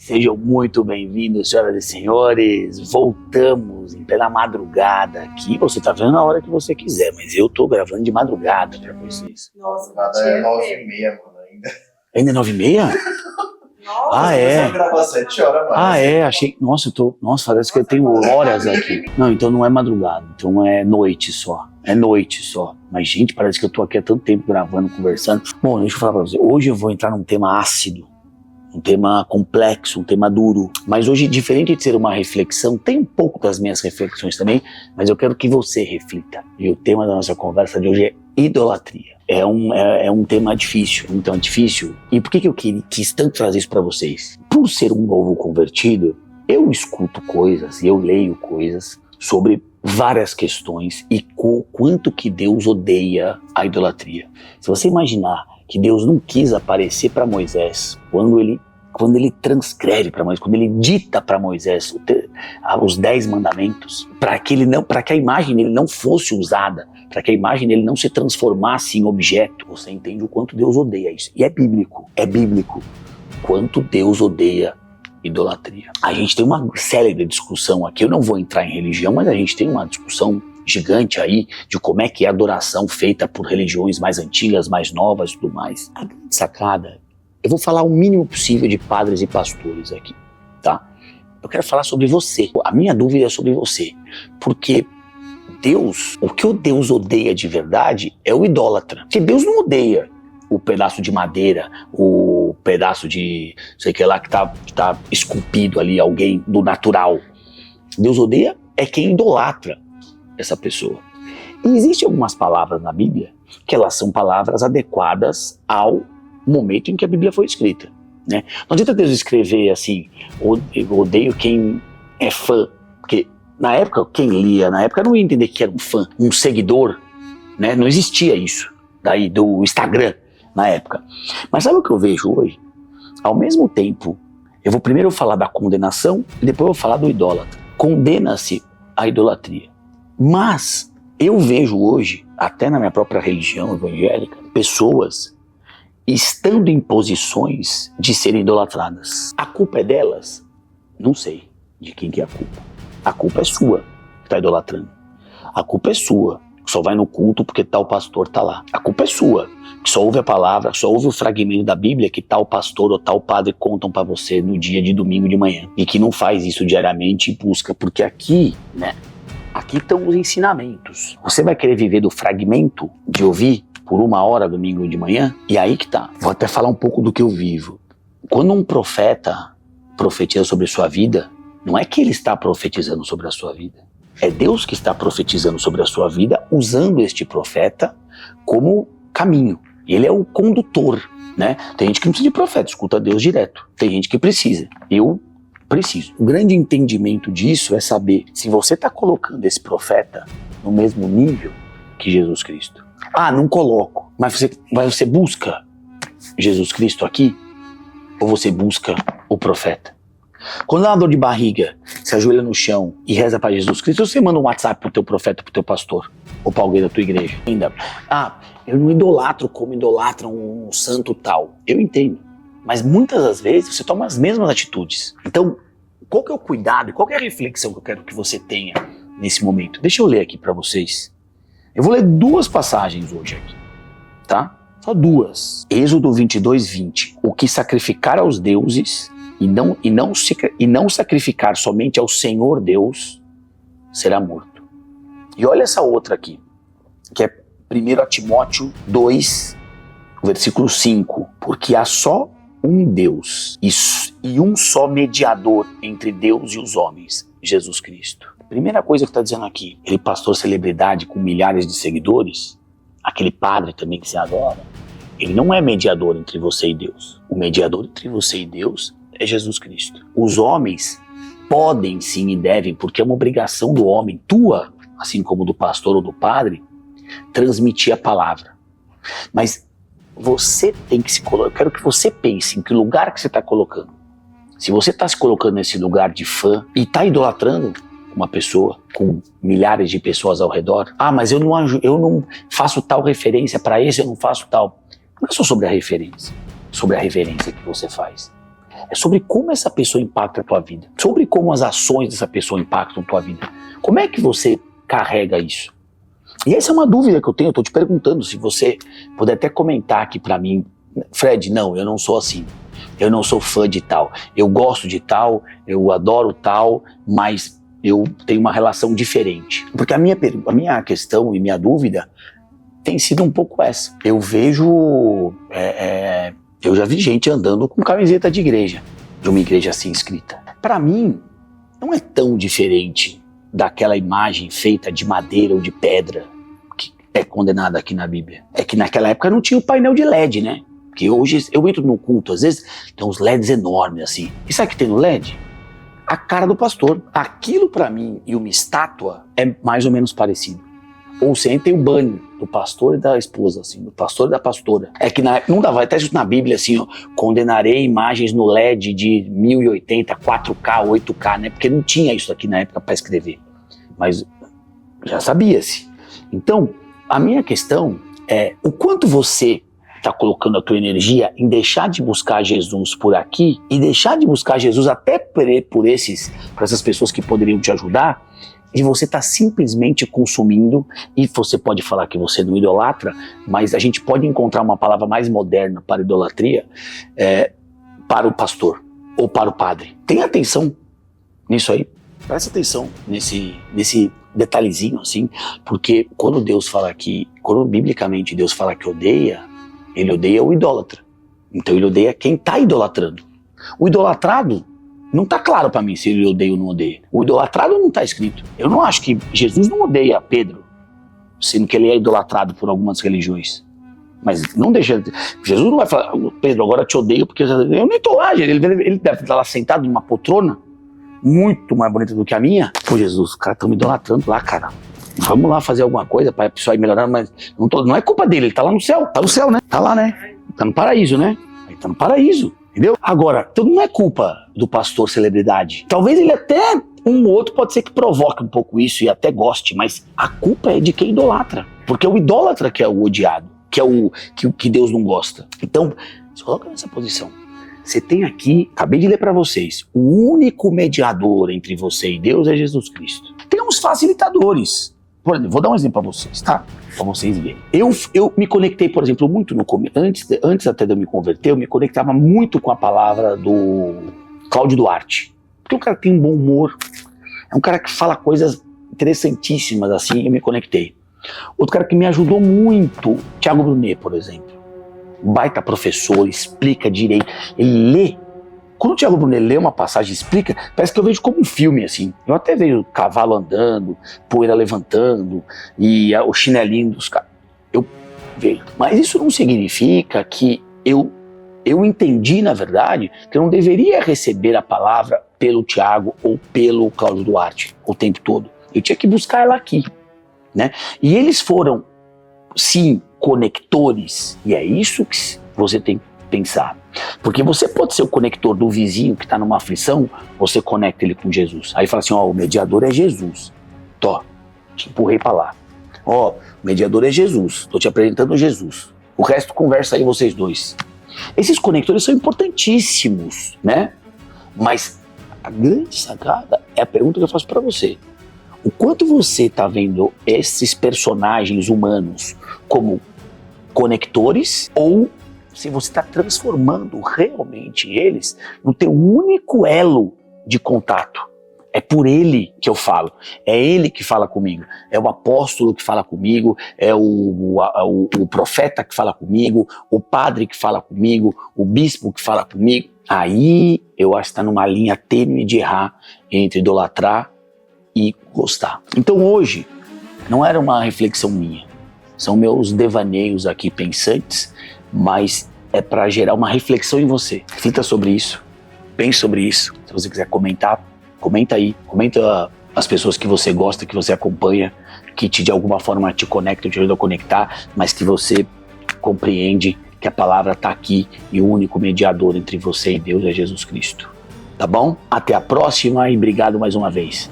Sejam muito bem-vindos, senhoras e senhores. Voltamos em plena madrugada aqui. Você tá vendo na hora que você quiser, mas eu tô gravando de madrugada pra vocês. Nossa, é 9h30, mano, ainda. Ainda é 9h30? Nossa, é? Você gravar 7 horas, mano. Achei. Nossa, parece que eu tenho horas aqui. Não, então não é madrugada, então é noite só. É noite só. Mas, gente, parece que eu tô aqui há tanto tempo gravando, conversando. Bom, deixa eu falar pra você. Hoje eu vou entrar num tema ácido. Um tema complexo, um tema duro. Mas hoje, diferente de ser uma reflexão, tem um pouco das minhas reflexões também, mas eu quero que você reflita. E o tema da nossa conversa de hoje é idolatria. É um tema difícil, um tema difícil. E por que eu quis tanto trazer isso para vocês? Por ser um novo convertido, eu escuto coisas, eu leio coisas sobre várias questões e quanto que Deus odeia a idolatria. Se você imaginar que Deus não quis aparecer para Moisés quando ele transcreve para Moisés, quando ele dita para Moisés os 10 mandamentos, para que a imagem dele não fosse usada, para que a imagem dele não se transformasse em objeto. Você entende o quanto Deus odeia isso. E é bíblico quanto Deus odeia idolatria. A gente tem uma célebre discussão aqui, eu não vou entrar em religião, mas a gente tem uma discussão gigante aí de como é que é a adoração feita por religiões mais antigas, mais novas e tudo mais. A grande sacada, eu vou falar o mínimo possível de padres e pastores aqui, tá? Eu quero falar sobre você. A minha dúvida é sobre você, porque Deus, o que o Deus odeia de verdade é o idólatra. Porque Deus não odeia o pedaço de madeira, o pedaço de, sei que lá, que tá esculpido ali, alguém do natural. Deus odeia é quem idolatra essa pessoa. E existem algumas palavras na Bíblia que elas são palavras adequadas ao momento em que a Bíblia foi escrita, né? Não adianta Deus escrever assim, odeio quem é fã, porque na época, quem lia na época não ia entender que era um fã, um seguidor, né? Não existia isso daí do Instagram na época. Mas sabe o que eu vejo hoje? Ao mesmo tempo, eu vou primeiro falar da condenação e depois eu vou falar do idólatra. Condena-se a idolatria. Mas eu vejo hoje, até na minha própria religião evangélica, pessoas estando em posições de serem idolatradas. A culpa é delas? Não sei de quem que é a culpa. A culpa é sua que está idolatrando. A culpa é sua que só vai no culto porque tal pastor está lá. A culpa é sua que só ouve a palavra, só ouve o fragmento da Bíblia que tal pastor ou tal padre contam para você no dia de domingo de manhã. E que não faz isso diariamente e busca, porque aqui, né? Aqui estão os ensinamentos. Você vai querer viver do fragmento de ouvir por 1 hora domingo de manhã? E aí que tá. Vou até falar um pouco do que eu vivo. Quando um profeta profetiza sobre sua vida, não é que ele está profetizando sobre a sua vida. É Deus que está profetizando sobre a sua vida, usando este profeta como caminho. Ele é o condutor, né? Tem gente que não precisa de profeta, escuta Deus direto. Tem gente que precisa. Eu preciso. O grande entendimento disso é saber se você está colocando esse profeta no mesmo nível que Jesus Cristo. Ah, não coloco. Mas você busca Jesus Cristo aqui? Ou você busca o profeta? Quando dá uma dor de barriga, se ajoelha no chão e reza para Jesus Cristo, ou você manda um WhatsApp pro teu profeta, pro teu pastor, ou para alguém da tua igreja? Ainda. Ah, eu não idolatro como idolatram um santo tal. Eu entendo. Mas muitas das vezes você toma as mesmas atitudes. Então, qual que é o cuidado e qual que é a reflexão que eu quero que você tenha nesse momento? Deixa eu ler aqui para vocês. Eu vou ler 2 passagens hoje aqui, tá? Só 2. Êxodo 22:20. O que sacrificar aos deuses e não sacrificar somente ao Senhor Deus será morto. E olha essa outra aqui, que é 1 Timóteo 2, versículo 5. Porque há só um Deus e um só mediador entre Deus e os homens, Jesus Cristo. Primeira coisa que está dizendo aqui, ele pastor celebridade com milhares de seguidores, aquele padre também que você adora, ele não é mediador entre você e Deus. O mediador entre você e Deus é Jesus Cristo. Os homens podem sim e devem, porque é uma obrigação do homem, tua, assim como do pastor ou do padre, transmitir a palavra. Mas você tem que se colocar, eu quero que você pense em que lugar que você está colocando. Se você está se colocando nesse lugar de fã e está idolatrando uma pessoa com milhares de pessoas ao redor, ah, mas eu não faço tal referência para esse, eu não faço tal. Não é só sobre a referência, sobre a reverência que você faz. É sobre como essa pessoa impacta a tua vida. Sobre como as ações dessa pessoa impactam a tua vida. Como é que você carrega isso? E essa é uma dúvida que eu tenho. Eu tô te perguntando se você puder até comentar aqui pra mim. Fred, não, eu não sou assim. Eu não sou fã de tal. Eu gosto de tal, eu adoro tal, mas eu tenho uma relação diferente. Porque a minha questão e minha dúvida tem sido um pouco essa. Eu vejo... eu já vi gente andando com camiseta de igreja, de uma igreja assim escrita. Para mim, não é tão diferente daquela imagem feita de madeira ou de pedra que é condenada aqui na Bíblia. É que naquela época não tinha o painel de LED, né? Porque hoje eu entro no culto, às vezes tem uns LEDs enormes assim. E sabe o que tem no LED? A cara do pastor. Aquilo para mim e uma estátua é mais ou menos parecido. Ou você tem o banner do pastor e da esposa, assim, do pastor e da pastora. É que não dá, vai até escrito na Bíblia assim, ó, condenarei imagens no LED de 1080, 4K, 8K, né? Porque não tinha isso aqui na época para escrever. Mas já sabia-se. Então, a minha questão é o quanto você está colocando a tua energia em deixar de buscar Jesus por aqui e deixar de buscar Jesus até por essas pessoas que poderiam te ajudar, e você está simplesmente consumindo, e você pode falar que você não idolatra, mas a gente pode encontrar uma palavra mais moderna para idolatria, para o pastor ou para o padre. Tenha atenção nisso aí, presta atenção nesse detalhezinho assim, porque quando biblicamente Deus fala que odeia, ele odeia o idólatra. Então ele odeia quem está idolatrando. O idolatrado, não está claro para mim se ele odeia ou não odeia. O idolatrado não está escrito. Eu não acho que Jesus não odeia Pedro, sendo que ele é idolatrado por algumas religiões. Mas não deixa... Jesus não vai falar, Pedro, agora te odeio porque eu nem estou lá. Ele deve estar lá sentado numa poltrona muito mais bonita do que a minha. Pô, Jesus, os caras estão me idolatrando lá, cara. Vamos lá fazer alguma coisa para a pessoa ir melhorando, mas não é culpa dele, ele tá lá no céu. Tá no céu, né? Tá lá, né? Tá no paraíso, né? Ele tá no paraíso, entendeu? Agora, então não é culpa do pastor celebridade. Talvez ele até, um ou outro pode ser que provoque um pouco isso e até goste, mas a culpa é de quem idolatra. Porque é o idólatra que é o odiado, que é o que Deus não gosta. Então, se coloca nessa posição. Você tem aqui, acabei de ler para vocês, o único mediador entre você e Deus é Jesus Cristo. Tem uns facilitadores. Por exemplo, vou dar um exemplo para vocês, tá? Para vocês verem. Eu me conectei, por exemplo, muito no começo, antes até de eu me converter, eu me conectava muito com a palavra do Cláudio Duarte. Porque o cara tem um bom humor, é um cara que fala coisas interessantíssimas assim, eu me conectei. Outro cara que me ajudou muito, Thiago Brunet, por exemplo. Baita professor, explica direito, ele lê. Quando o Thiago Brunet lê uma passagem e explica, parece que eu vejo como um filme, assim. Eu até vejo cavalo andando, poeira levantando, e o chinelinho dos caras. Eu vejo. Mas isso não significa que eu entendi, na verdade, que eu não deveria receber a palavra pelo Thiago ou pelo Cláudio Duarte o tempo todo. Eu tinha que buscar ela aqui, né? E eles foram, sim, conectores, e é isso que você tem que pensar. Porque você pode ser o conector do vizinho que está numa aflição, você conecta ele com Jesus. Aí fala assim, ó, o mediador é Jesus. Te empurrei para lá. Ó, o mediador é Jesus, tô te apresentando Jesus. O resto conversa aí vocês dois. Esses conectores são importantíssimos, né? Mas a grande sacada é a pergunta que eu faço para você. O quanto você está vendo esses personagens humanos como conectores, ou se você está transformando realmente eles no teu único elo de contato. É por ele que eu falo, é ele que fala comigo, é o apóstolo que fala comigo, é o profeta que fala comigo, o padre que fala comigo, o bispo que fala comigo. Aí eu acho que está numa linha tênue de errar entre idolatrar e gostar. Então hoje não era uma reflexão minha, são meus devaneios aqui pensantes, mas é para gerar uma reflexão em você. Reflita sobre isso, pense sobre isso. Se você quiser comentar, comenta aí, comenta as pessoas que você gosta, que você acompanha, que de alguma forma te conectam, te ajudam a conectar, mas que você compreende que a palavra está aqui e o único mediador entre você e Deus é Jesus Cristo. Tá bom? Até a próxima e obrigado mais uma vez.